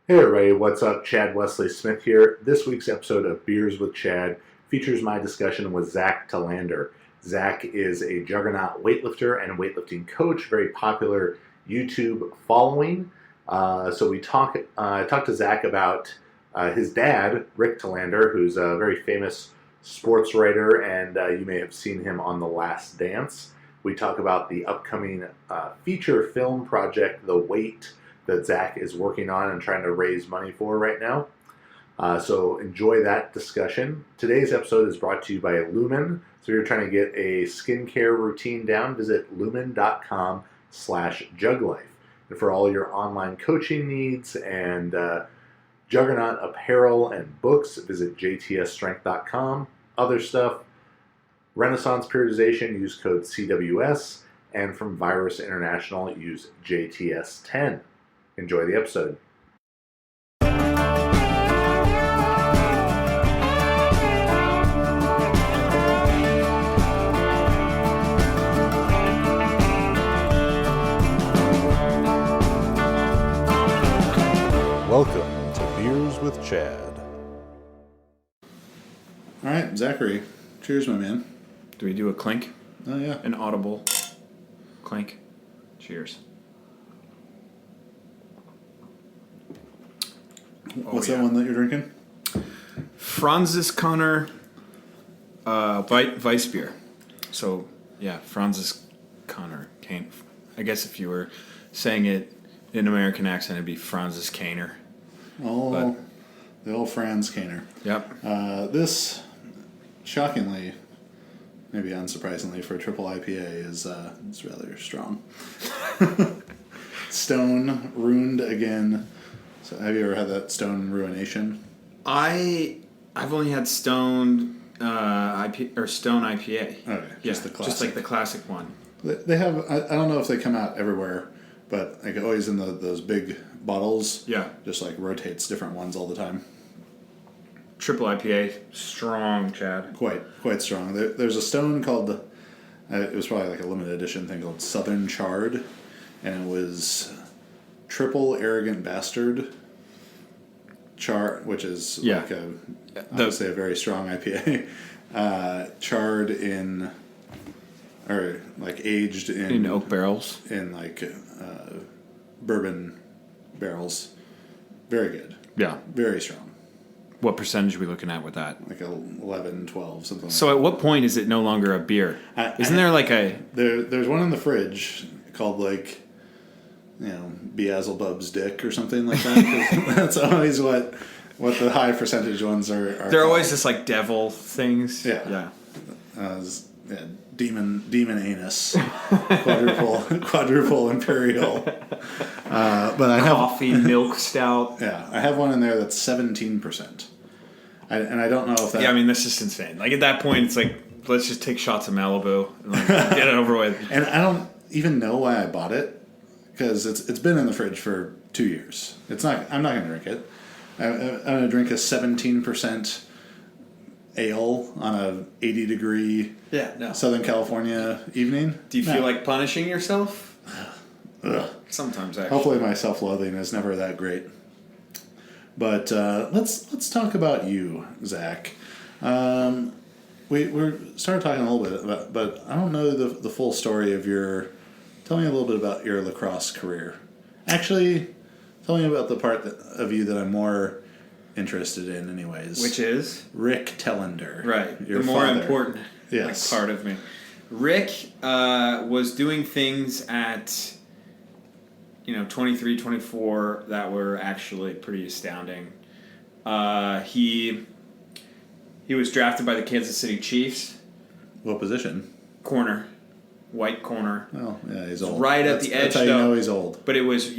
Hey everybody, what's up? Chad Wesley Smith here. This week's episode of Beers with Chad features my discussion with Zack Telander. Zack is a Juggernaut weightlifter and weightlifting coach, very popular YouTube following. So we talked to Zack about his dad, Rick Telander, who's a very famous sports writer, and you may have seen him on The Last Dance. We talk about the upcoming feature film project, The Weight, that Zack is working on and trying to raise money for right now. So enjoy that discussion. Today's episode is brought to you by Lumen. So if you're trying to get a skincare routine down, visit lumen.com/juglife. And for all your online coaching needs and Juggernaut apparel and books, visit jtsstrength.com. Other stuff, Renaissance periodization, use code CWS. And from Virus International, use JTS10. Enjoy the episode. Welcome to Beers with Chad. All right, Zachary. Cheers, my man. Do we do a clink? Oh, yeah. An audible clink. Cheers. What's that one that you're drinking? Franz's Connor Weiss beer. So, yeah, Franz's Connor. I guess if you were saying it in an American accent, it'd be Franz's Caner. Oh, the old Franz Caner. Yep. This, shockingly, maybe unsurprisingly for a triple IPA, is it's rather strong. Stone ruined again. So have you ever had that Stone ruination? I've only had Stone Stone IPA. Okay, just the classic. Just like the classic one. They have. I don't know if they come out everywhere, but like always in those big bottles. Yeah. Just like rotates different ones all the time. Triple IPA, strong, Chad. Quite strong. There's a Stone called. It was probably like a limited edition thing called Southern Charred, and it was Triple Arrogant Bastard which is like I would say a very strong IPA, charred in, or like aged in oak barrels, in like bourbon barrels. Very good. Yeah. Very strong. What percentage are we looking at with that? Like 11, 12, something like that. So at what point is it no longer a beer? Isn't there like a... There's one in the fridge called like, Beelzebub's dick or something like that. That's always what the high percentage ones are They're called. always just like devil things. Yeah. Demon anus. quadruple imperial. But I have coffee milk stout. Yeah, I have one in there that's 17%. And I don't know if that... Yeah, I mean, that's just insane. Like, at that point, it's like, let's just take shots of Malibu and like, get it over with. And I don't even know why I bought it, because it's been in the fridge for 2 years. I'm not going to drink it. I'm going to drink a 17% ale on a 80-degree Southern California evening. Do you feel like punishing yourself? Ugh. Sometimes, actually. Hopefully my self-loathing is never that great. But let's talk about you, Zach. We started talking a little bit about, but I don't know the full story of your... Tell me a little bit about your lacrosse career. Actually, tell me about the part of you that I'm more interested in anyways. Which is? Rick Telander. Right. Your the more father. important part of me. Rick was doing things at 23, 24 that were actually pretty astounding. He was drafted by the Kansas City Chiefs. What position? Corner. White corner. Oh, yeah, he's old. Right at the edge, that's how you know he's old. But it was,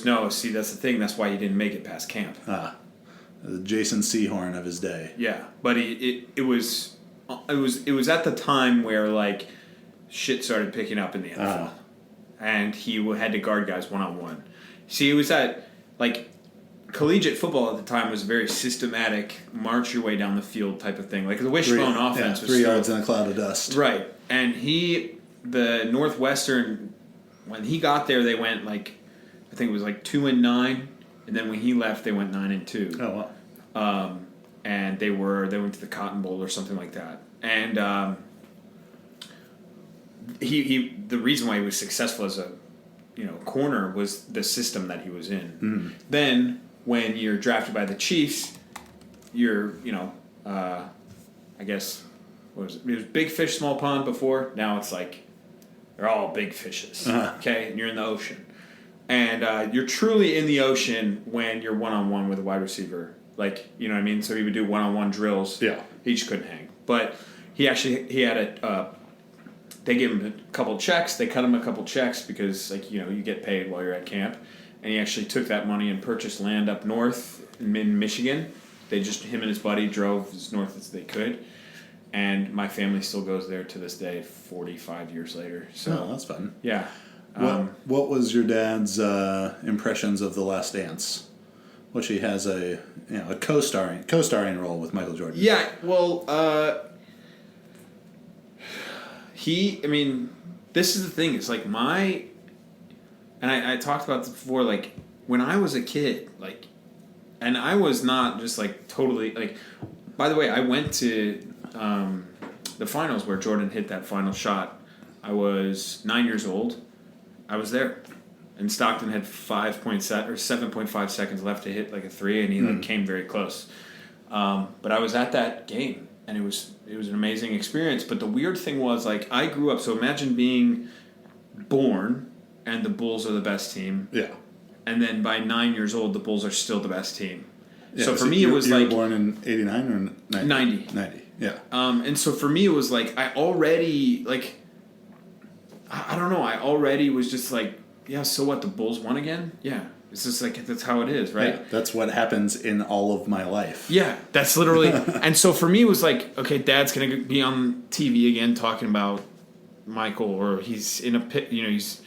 no, see, that's the thing. That's why he didn't make it past camp. The Jason Sehorn of his day. Yeah, but it was at the time where, like, shit started picking up in the NFL. And he had to guard guys one-on-one. See, it was at, like, collegiate football at the time was a very systematic, march your way down the field type of thing. Like, the wishbone offense was 3 yards in a cloud of dust. Right. And the Northwestern, when he got there, they went, like, I think it was, like, 2-9 and then when he left, they went 9-2. Oh wow. And they went to the Cotton Bowl or something like that. And the reason why he was successful as a corner was the system that he was in. Mm. Then when you're drafted by the Chiefs, you're I guess what was it? It was big fish, small pond before. Now it's like they're all big fishes. Uh-huh. Okay, and you're in the ocean, and you're truly in the ocean when you're one-on-one with a wide receiver. Like, you know what I mean? So he would do one-on-one drills. Yeah. He just couldn't hang. But he had they gave him a couple checks. They cut him a couple checks because, like, you get paid while you're at camp. And he actually took that money and purchased land up north in Michigan. Him and his buddy drove as north as they could. And my family still goes there to this day, 45 years later. So that's fun. Yeah. What was your dad's impressions of The Last Dance? Which he has a co-starring role with Michael Jordan. Yeah, well, this is the thing. It's like I talked about this before, like, when I was a kid, like, and I was not just, like, totally, like, by the way, I went to the finals where Jordan hit that final shot. I was 9 years old. I was there. And Stockton had 7.5 seconds left to hit, like, a three, and he came very close. But I was at that game, and it was an amazing experience. But the weird thing was, like, I grew up. So imagine being born, and the Bulls are the best team. Yeah. And then by 9 years old, the Bulls are still the best team. Yeah, so for me, it was you like... You were born in 89 or 90? 90, yeah. And so for me, it was like, I already, like... I don't know. I already was just like... Yeah, so what? The Bulls won again? Yeah. It's just like, that's how it is, right? Yeah, that's what happens in all of my life. Yeah, that's literally... And so for me, it was like, okay, Dad's going to be on TV again talking about Michael, or he's in a pit, he's...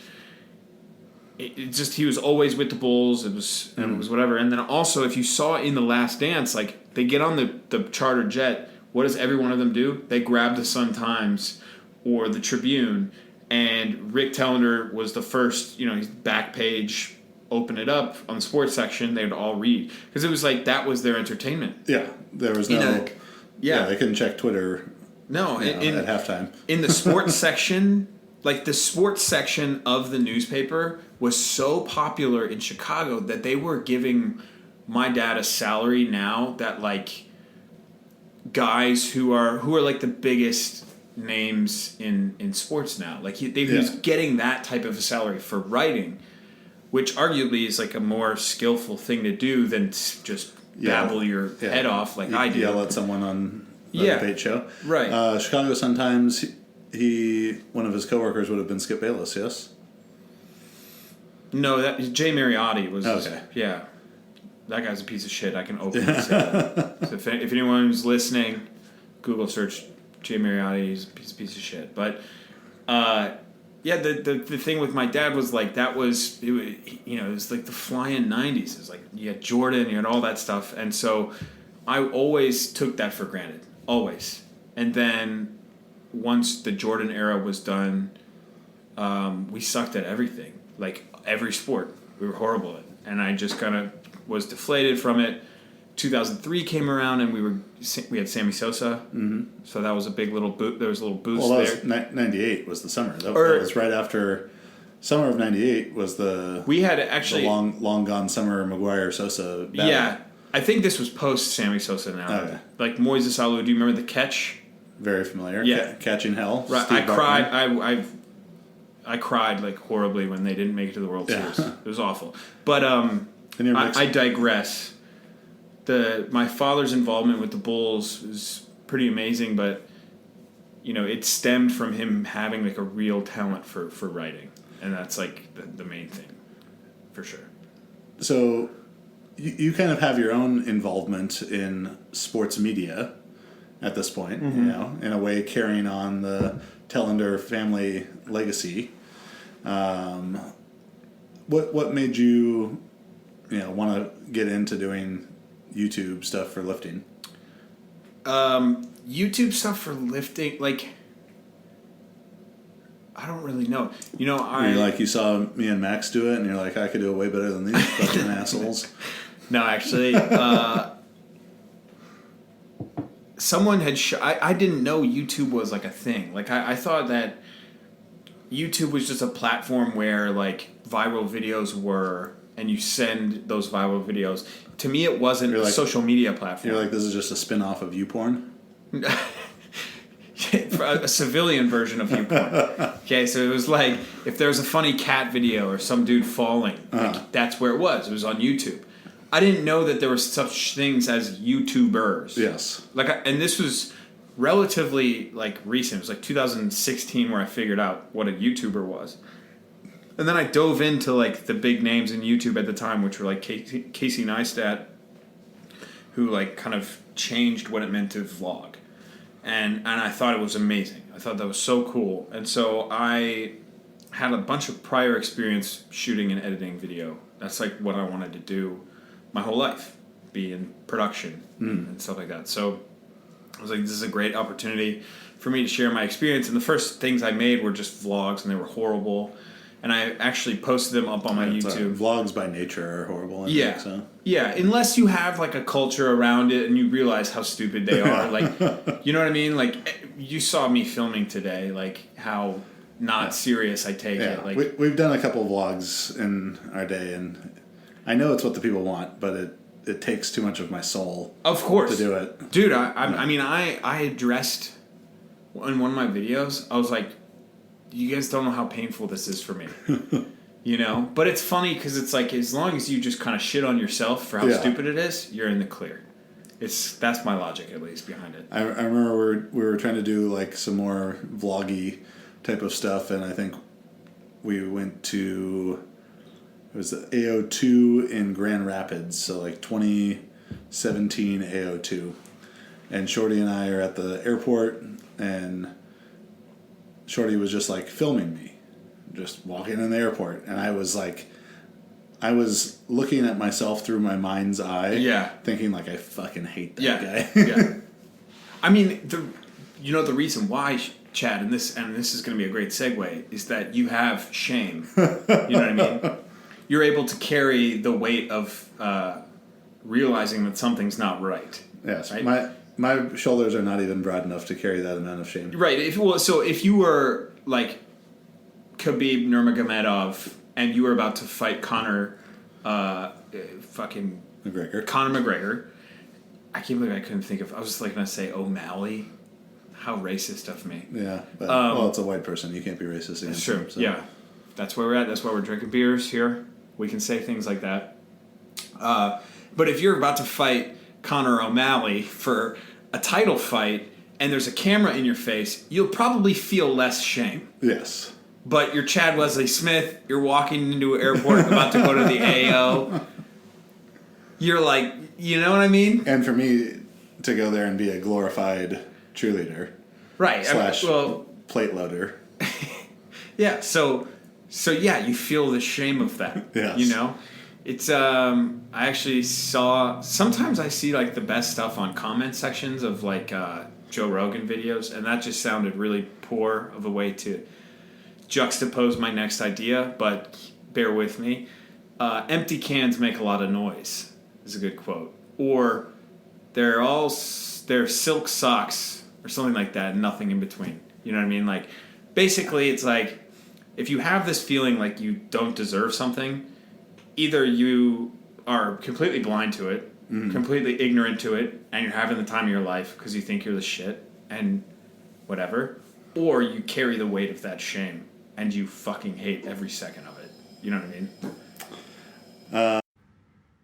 It just, he was always with the Bulls. It was whatever. And then also, if you saw in The Last Dance, like, they get on the charter jet. What does every one of them do? They grab the Sun-Times or the Tribune. And Rick Telander was the first, his back page, open it up on the sports section, they would all read. Because it was like, that was their entertainment. Yeah, there was no... Yeah, they couldn't check Twitter at halftime. In the sports section, like, the sports section of the newspaper was so popular in Chicago that they were giving my dad a salary now that, like, guys who are like the biggest... names in sports now. Like, he was getting that type of a salary for writing, which arguably is like a more skillful thing to do than just babble your head off like I do. Yell at someone on the debate show. Right. Chicago Sun-Times, one of his coworkers would have been Skip Bayless, yes? No, that Jay Mariotti was... Okay. Yeah. That guy's a piece of shit. I can openly say that. So if anyone's listening, Google search Jay Mariotti, he's a piece of shit. But, the thing with my dad was, like, it was like the flying 90s. It was like, you had Jordan, you had all that stuff. And so I always took that for granted. Always. And then once the Jordan era was done, we sucked at everything. Like, every sport. We were horrible at it. And I just kind of was deflated from it. 2003 came around, and we had Sammy Sosa, so that was a big little boot. There was a little boost there. Well, 98 was the summer. That was right after summer of '98 was the. We had actually the long gone summer McGuire Sosa battle. Yeah, I think this was post Sammy Sosa now. Okay. Like Moises Alou. Do you remember the catch? Very familiar. Yeah, Catching Hell. Right, Steve I cried. I cried, like, horribly when they didn't make it to the World Series. It was awful. But I digress. My father's involvement with the Bulls was pretty amazing, but it stemmed from him having, like, a real talent for writing, and that's, like, the main thing, for sure. So you kind of have your own involvement in sports media at this point, in a way carrying on the Telander family legacy. What made you want to get into doing YouTube stuff for lifting? YouTube stuff for lifting, like, I don't really know. You saw me and Max do it, and you're like, I could do it way better than these fucking assholes. No, actually, someone had. I didn't know YouTube was like a thing. Like I thought that YouTube was just a platform where like viral videos were, and you send those viral videos. To me, it wasn't a social media platform. You're like, this is just a spin-off of YouPorn? A civilian version of YouPorn. Okay, so it was like if there was a funny cat video or some dude falling, like, that's where it was. It was on YouTube. I didn't know that there were such things as YouTubers. Yes. And this was relatively like recent. It was like 2016 where I figured out what a YouTuber was. And then I dove into like the big names in YouTube at the time, which were like Casey Neistat, who like kind of changed what it meant to vlog. And I thought it was amazing. I thought that was so cool. And so I had a bunch of prior experience shooting and editing video. That's like what I wanted to do my whole life, be in production and stuff like that. So I was like, this is a great opportunity for me to share my experience. And the first things I made were just vlogs, and they were horrible. And I actually posted them up on my YouTube. Vlogs by nature are horrible. I think, so. Yeah, unless you have like a culture around it and you realize how stupid they are. Like, you know what I mean? Like, you saw me filming today, like how not serious I take it. Like, we've done a couple of vlogs in our day, and I know it's what the people want, but it takes too much of my soul. Of course, to do it, dude. I mean, I addressed in one of my videos. I was like, you guys don't know how painful this is for me. You know? But it's funny because it's like, as long as you just kind of shit on yourself for how stupid it is, you're in the clear. That's my logic, at least, behind it. I remember we were trying to do like some more vloggy type of stuff, and I think we went to, it was the AO2 in Grand Rapids, so like 2017 AO2. And Shorty and I are at the airport, and Shorty was just like filming me, just walking in the airport, and I was looking at myself through my mind's eye, thinking like, I fucking hate that guy. Yeah. I mean, the reason why, Chad, and this is going to be a great segue, is that you have shame. You know what I mean? You're able to carry the weight of realizing that something's not right. Yes, right? My shoulders are not even broad enough to carry that amount of shame. Right. So if you were like Khabib Nurmagomedov and you were about to fight Conor McGregor, I can't believe I couldn't think of. I was like going to say O'Malley. How racist of me. Yeah, but well, it's a white person. You can't be racist against That's true. him, so. Yeah, that's where we're at. That's why we're drinking beers here. We can say things like that. But if you're about to fight Conor O'Malley for a title fight and there's a camera in your face, you'll probably feel less shame. Yes. But you're Chad Wesley Smith, you're walking into an airport about to go to the AO. You're like, you know what I mean? And for me to go there and be a glorified cheerleader. Right. / plate loader. Yeah, so yeah, you feel the shame of that. Yes. You know? It's I actually saw, sometimes I see like the best stuff on comment sections of like Joe Rogan videos, and that just sounded really poor of a way to juxtapose my next idea, but bear with me. Empty cans make a lot of noise is a good quote. Or they're silk socks or something like that, and nothing in between. You know what I mean? Like, basically it's like, if you have this feeling like you don't deserve something, either you are completely blind to it, completely ignorant to it, and you're having the time of your life because you think you're the shit and whatever, or you carry the weight of that shame and you fucking hate every second of it. You know what I mean?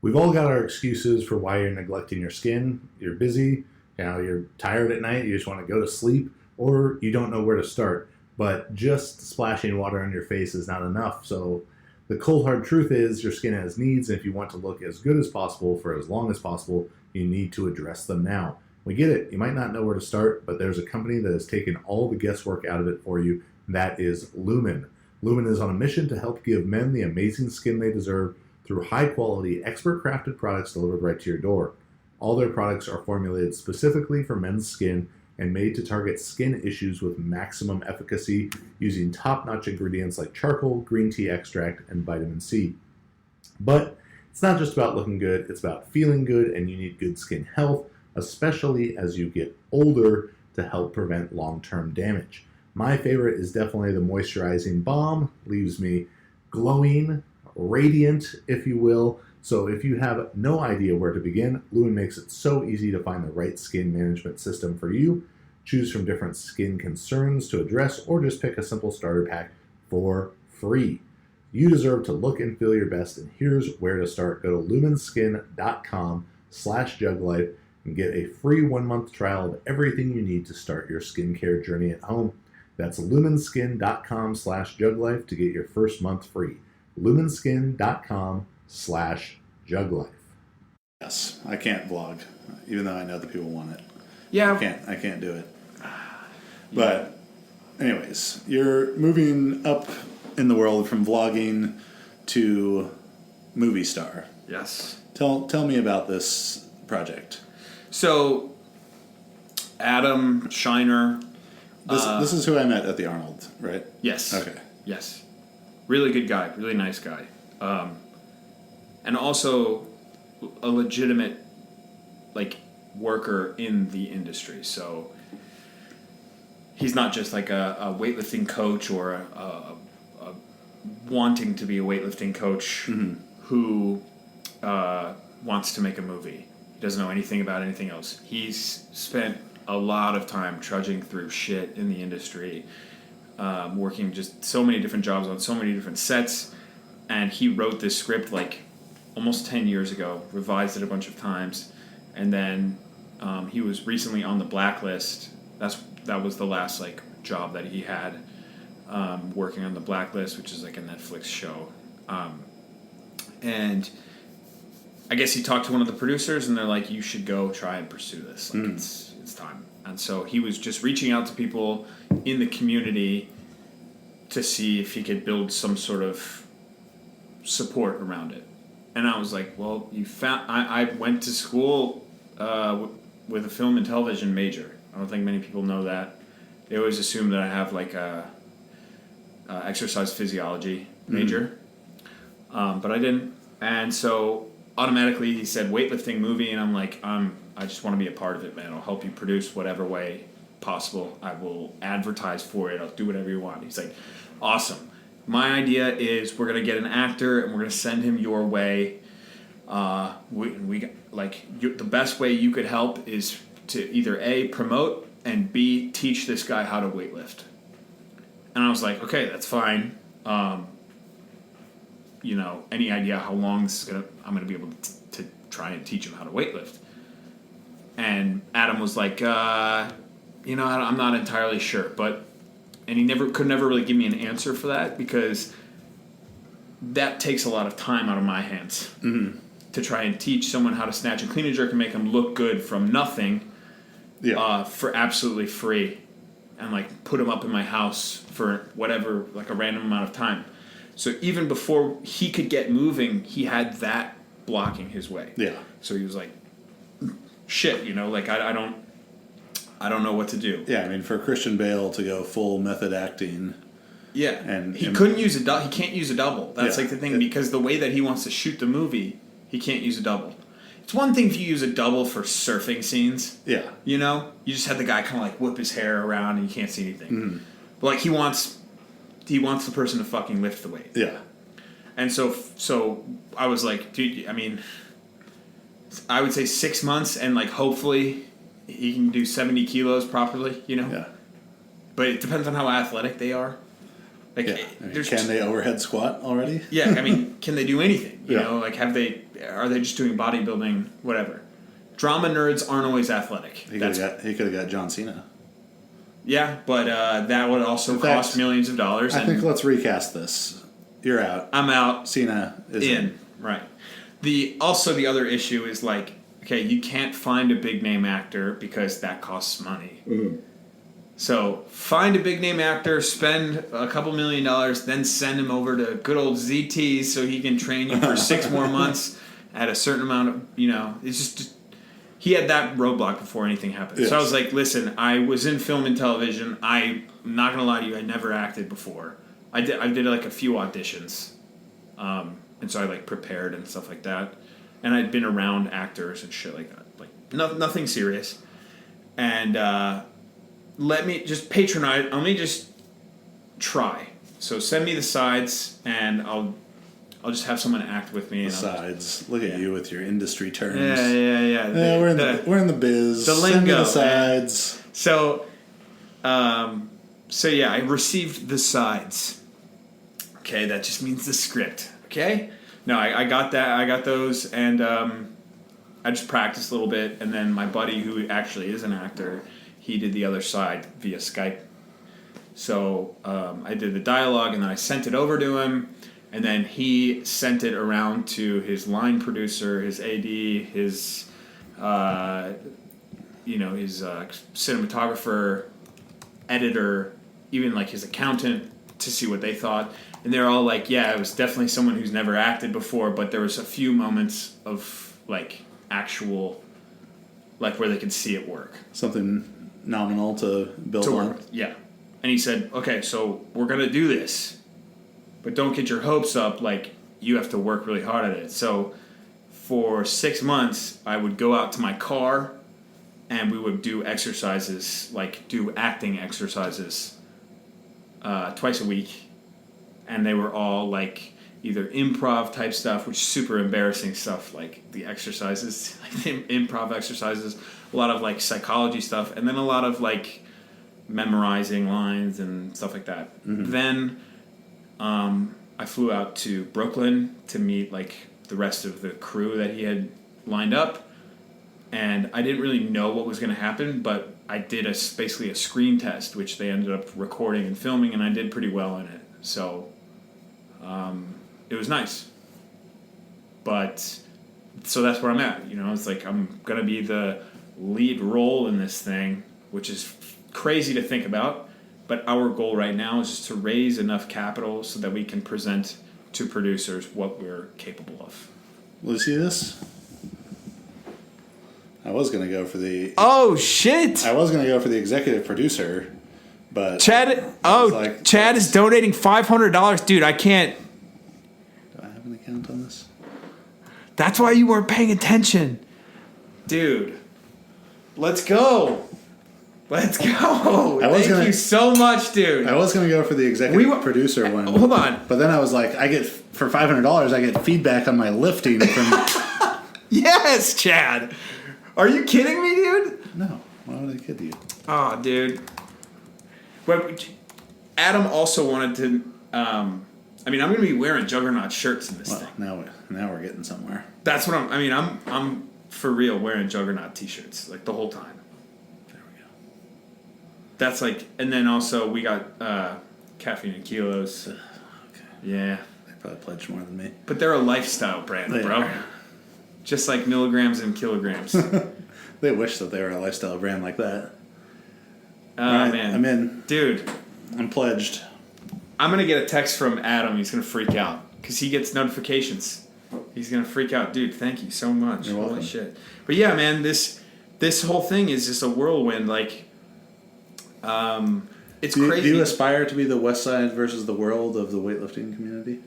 We've all got our excuses for why you're neglecting your skin. You're busy, you're tired at night, you just want to go to sleep, or you don't know where to start. But just splashing water on your face is not enough. So the cold hard truth is your skin has needs, and if you want to look as good as possible for as long as possible, you need to address them now. We get it. You might not know where to start, but there's a company that has taken all the guesswork out of it for you, and that is Lumen. Lumen is on a mission to help give men the amazing skin they deserve through high-quality, expert-crafted products delivered right to your door. All their products are formulated specifically for men's skin and made to target skin issues with maximum efficacy using top-notch ingredients like charcoal, green tea extract, and vitamin C. But It's not just about looking good, it's about feeling good, and you need good skin health, especially as you get older, to help prevent long-term damage. My favorite is definitely the moisturizing balm. Leaves me glowing, radiant, if you will. So if you have no idea where to begin, Lumen makes it so easy to find the right skin management system for you. Choose from different skin concerns to address, or just pick a simple starter pack for free. You deserve to look and feel your best, and here's where to start. Go to lumenskin.com/juglife and get a free 1-month trial of everything you need to start your skincare journey at home. That's lumenskin.com/juglife to get your first month free. lumenskin.com/juglife. Yes, I can't vlog, even though I know that people want it. Yeah. I can't do it. But anyways, you're moving up in the world from vlogging to movie star. Yes. Tell me about this project. So, Adam Shiner. This is who I met at the Arnold, right? Yes. Okay. Yes. Really good guy. Really nice guy. And also a legitimate, worker in the industry. So he's not just like a weightlifting coach or a wanting to be a weightlifting coach who wants to make a movie. He doesn't know anything about anything else. He's spent a lot of time trudging through shit in the industry, working just so many different jobs on so many different sets, and he wrote this script almost 10 years ago, revised it a bunch of times, and then he was recently on the Blacklist. That was the last job that he had, working on the Blacklist, which is a Netflix show, and I guess he talked to one of the producers, and they're like, "You should go try and pursue this. It's time." And so he was just reaching out to people in the community to see if he could build some sort of support around it. And I was like, "Well, you found." I went to school with a film and television major. I don't think many people know that. They always assume that I have a exercise physiology major, but I didn't. And so automatically he said weightlifting movie, and I'm like, I just want to be a part of it, man. I'll help you produce whatever way possible. I will advertise for it. I'll do whatever you want. He's like, awesome. My idea is we're gonna get an actor and we're gonna send him your way. The best way you could help is to either A, promote, and B, teach this guy how to weightlift. And I was like, okay, that's fine. Any idea how long I'm gonna be able to try and teach him how to weightlift? And Adam was like, I'm not entirely sure, and he could never really give me an answer for that, because that takes a lot of time out of my hands to try and teach someone how to snatch and clean and jerk and make them look good from nothing, for absolutely free, and put them up in my house for whatever, a random amount of time. So even before he could get moving, he had that blocking his way. Yeah. So he was like, shit, I don't know what to do. Yeah, I mean, for Christian Bale to go full method acting. Yeah. And he couldn't use he can't use a double. That's the thing, because the way that he wants to shoot the movie, he can't use a double. It's one thing if you use a double for surfing scenes. Yeah. You just have the guy kind of whip his hair around and you can't see anything. But he wants the person to fucking lift the weight. Yeah. And so I was like, dude, I mean, I would say 6 months, and hopefully he can do 70 kilos properly, Yeah. But it depends on how athletic they are. Can they overhead squat already? Yeah, I mean, can they do anything? You know, are they just doing bodybuilding, whatever? Drama nerds aren't always athletic. He could have got John Cena. Yeah, but that would also cost millions of dollars. I think let's recast this. You're out. I'm out. Cena is in. Right. The other issue is okay, you can't find a big name actor because that costs money. So find a big name actor, spend a couple $1 million, then send him over to good old ZT so he can train you for 6 more months at a certain amount of, it's just he had that roadblock before anything happened. Yes. So I was like, listen, I was in film and television. I'm not going to lie to you, I never acted before. I did a few auditions. and so I like prepared and stuff like that, and I'd been around actors and shit like that, like nothing serious, and let me just try. So send me the sides, and I'll just have someone act with me. The sides. Look at you with your industry terms. Yeah. Yeah, we're in the biz. The Send me lingo. the sides. So yeah, I received the sides. Okay, that just means the script. Okay? No, I got that. I got those, and I just practiced a little bit, and then my buddy, who actually is an actor, he did the other side via Skype. So I did the dialogue, and then I sent it over to him, and then he sent it around to his line producer, his AD, his cinematographer, editor, even like his accountant, to see what they thought. And they're all like, yeah, it was definitely someone who's never acted before, but there was a few moments of like actual, like where they could see it work. Something nominal to build on. Yeah. And he said, okay, so we're going to do this, but don't get your hopes up. Like, you have to work really hard at it. So for 6 months, I would go out to my car and we would do exercises, like do acting exercises twice a week. And they were all like either improv type stuff, which is super embarrassing stuff, like the exercises, like the improv exercises, a lot of like psychology stuff, and then a lot of like memorizing lines and stuff like that. Mm-hmm. Then I flew out to Brooklyn to meet like the rest of the crew that he had lined up, and I didn't really know what was going to happen, but I did basically a screen test, which they ended up recording and filming, and I did pretty well in it. So it was nice. But so that's where I'm at. You know, it's like I'm going to be the lead role in this thing, which is crazy to think about. But our goal right now is just to raise enough capital so that we can present to producers what we're capable of. Will you see this? I was going to go for the... Oh, shit! I was going to go for the executive producer, but... Chad is donating $500. Dude, I can't... Do I have an account on this? That's why you weren't paying attention. Dude, let's go. Let's go. Thank you so much, dude. I was going to go for the executive producer one. Hold on. But then I was like, for $500, I get feedback on my lifting from... Yes, Chad. Are you kidding me, dude? No. Why would I kid you? Oh, dude. But Adam also wanted to... I'm going to be wearing Juggernaut shirts in this thing. Now we're getting somewhere. That's what I'm for real wearing Juggernaut t-shirts, like, the whole time. That's like, and then also we got Caffeine and Kilos. Okay. Yeah. They probably pledged more than me. But they're a lifestyle brand, bro. Are. Just like milligrams and kilograms. They wish that they were a lifestyle brand like that. Oh, right, man. I'm in. Dude. I'm pledged. I'm going to get a text from Adam. He's going to freak out because he gets notifications. He's going to freak out. Dude, thank you so much. You're welcome. Holy shit. But yeah, man, this whole thing is just a whirlwind. Like, it's crazy. Do you aspire to be the West Side versus the world of the weightlifting community?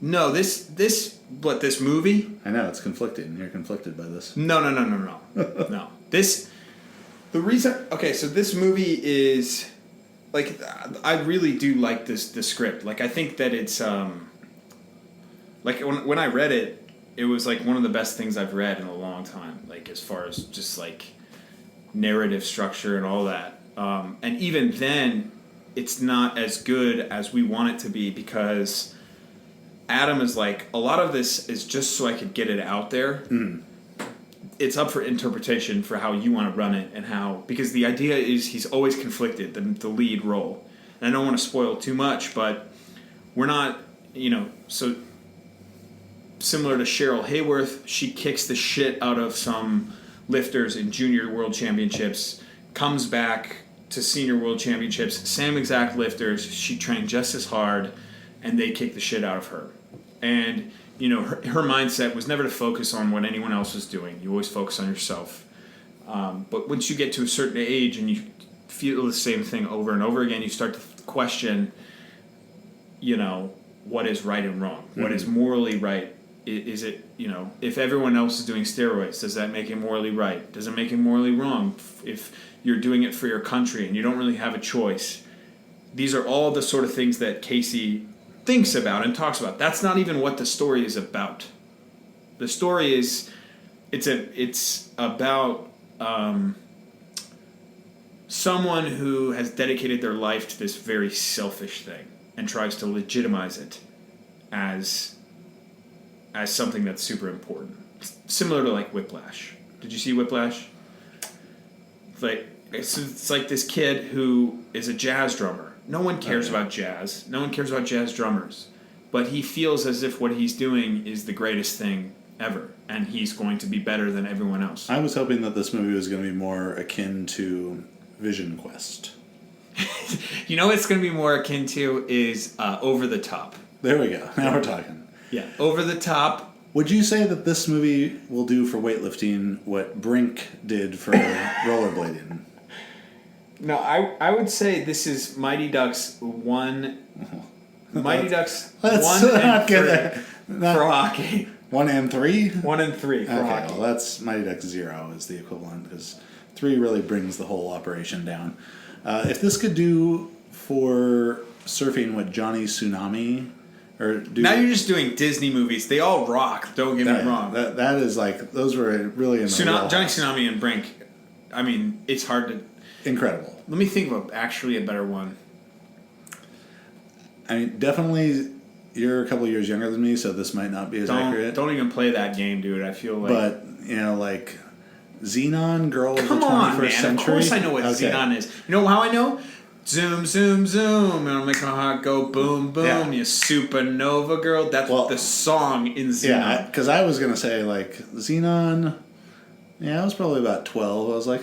No, this movie? I know, it's conflicting. You're conflicted by this. No. No. The reason... Okay, so this movie is... Like, I really do like the script. Like, I think that it's... like, when I read it, it was, like, one of the best things I've read in a long time. Like, as far as just, like, narrative structure and all that. And even then, it's not as good as we want it to be because Adam is like, a lot of this is just so I could get it out there. Mm. It's up for interpretation for how you want to run it and how... Because the idea is he's always conflicted, the lead role. And I don't want to spoil too much, but we're not, so similar to Cheryl Hayworth, she kicks the shit out of some lifters in junior world championships, comes back to senior world championships, same exact lifters, she trained just as hard, and they kick the shit out of her. And, her mindset was never to focus on what anyone else was doing. You always focus on yourself. But once you get to a certain age and you feel the same thing over and over again, you start to question, what is right and wrong, what is morally right. Is it, if everyone else is doing steroids, does that make it morally right? Does it make it morally wrong if you're doing it for your country and you don't really have a choice? These are all the sort of things that Casey thinks about and talks about. That's not even what the story is about. The story is, it's about someone who has dedicated their life to this very selfish thing and tries to legitimize it as something that's super important. Similar to like Whiplash. Did you see Whiplash? It's like this kid who is a jazz drummer. No one cares about jazz. No one cares about jazz drummers. But he feels as if what he's doing is the greatest thing ever, and he's going to be better than everyone else. I was hoping that this movie was going to be more akin to Vision Quest. You know what it's going to be more akin to is Over the Top. There we go. Now we're talking. Yeah, Over the Top. Would you say that this movie will do for weightlifting what Brink did for rollerblading? No, I would say this is Mighty Ducks 1. Mighty Ducks 1 and 3 for hockey. 1 and 3? 1 and 3 for hockey. Well, that's Mighty Ducks 0 is the equivalent, because 3 really brings the whole operation down. If this could do for surfing what Johnny Tsunami... Now you're just doing Disney movies. They all rock, don't get me wrong. That is like, those were really in the Johnny Tsunami and Brink, I mean, it's hard to... Incredible. Let me think of actually a better one. I mean, definitely, you're a couple years younger than me, so this might not be as accurate. Don't even play that game, dude. I feel like... But, like, Xenon, Girl of the 21st Come on, man. Century. Of course I know what Xenon is. You know how I know? Zoom, zoom, zoom, and I'll make my heart go boom, boom, you supernova girl. That's the song in Xenon. Yeah, because I was going to say, like, Xenon, I was probably about 12. I was like,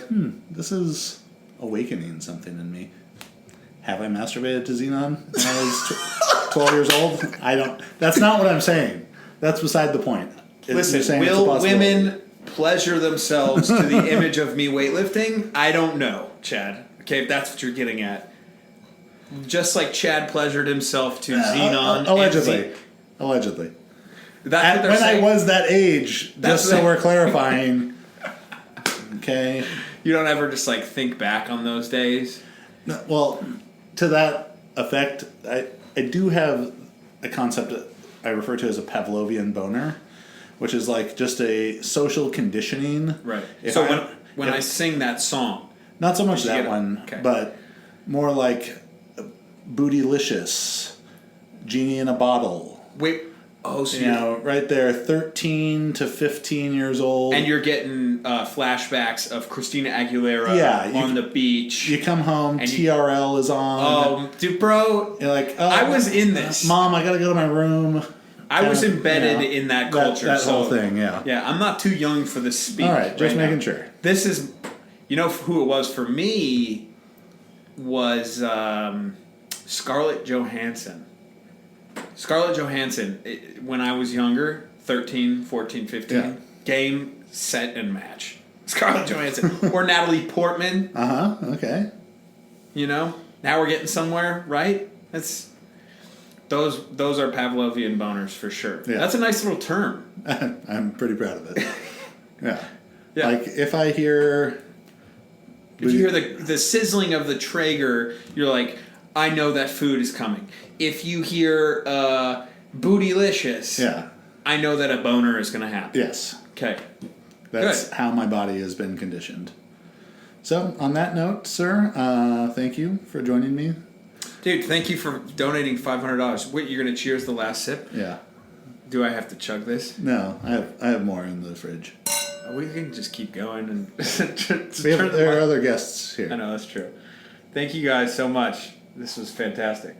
this is awakening something in me. Have I masturbated to Xenon when I was 12 years old? I don't. That's not what I'm saying. That's beside the point. Listen, will women pleasure themselves to the image of me weightlifting? I don't know, Chad. Okay, if that's what you're getting at. Just like Chad pleasured himself to Xenon. Allegedly. That's what they're when saying. I was that age, just so we're clarifying. Okay. You don't ever just like think back on those days? No, well, to that effect, I do have a concept that I refer to as a Pavlovian boner, which is like just a social conditioning. Right. So when I sing that song, not so much that one, but more like Bootylicious, Genie in a Bottle. Wait, so right there, 13 to 15 years old. And you're getting flashbacks of Christina Aguilera on the beach. You come home, TRL is on. Oh, dude, bro. You're like, I was in this. Mom, I gotta go to my room. I was embedded in that culture. That whole thing, yeah. Yeah, I'm not too young for this speech. All right, just making sure. This is, who it was for me was Scarlett Johansson. Scarlett Johansson, when I was younger, 13, 14, 15, game, set, and match. Scarlett Johansson. Or Natalie Portman. Okay. Now we're getting somewhere, right? Those are Pavlovian boners for sure. Yeah. That's a nice little term. I'm pretty proud of it. Yeah. Like, if I hear... If you hear the sizzling of the Traeger, you're like, I know that food is coming. If you hear Bootylicious, I know that a boner is going to happen. Yes. Okay. That's how my body has been conditioned. So, on that note, sir, thank you for joining me. Dude, thank you for donating $500. Wait, you're going to cheers the last sip? Yeah. Do I have to chug this? No, I have more in the fridge. We can just keep going and there are other guests here. I know, that's true. Thank you guys so much. This was fantastic.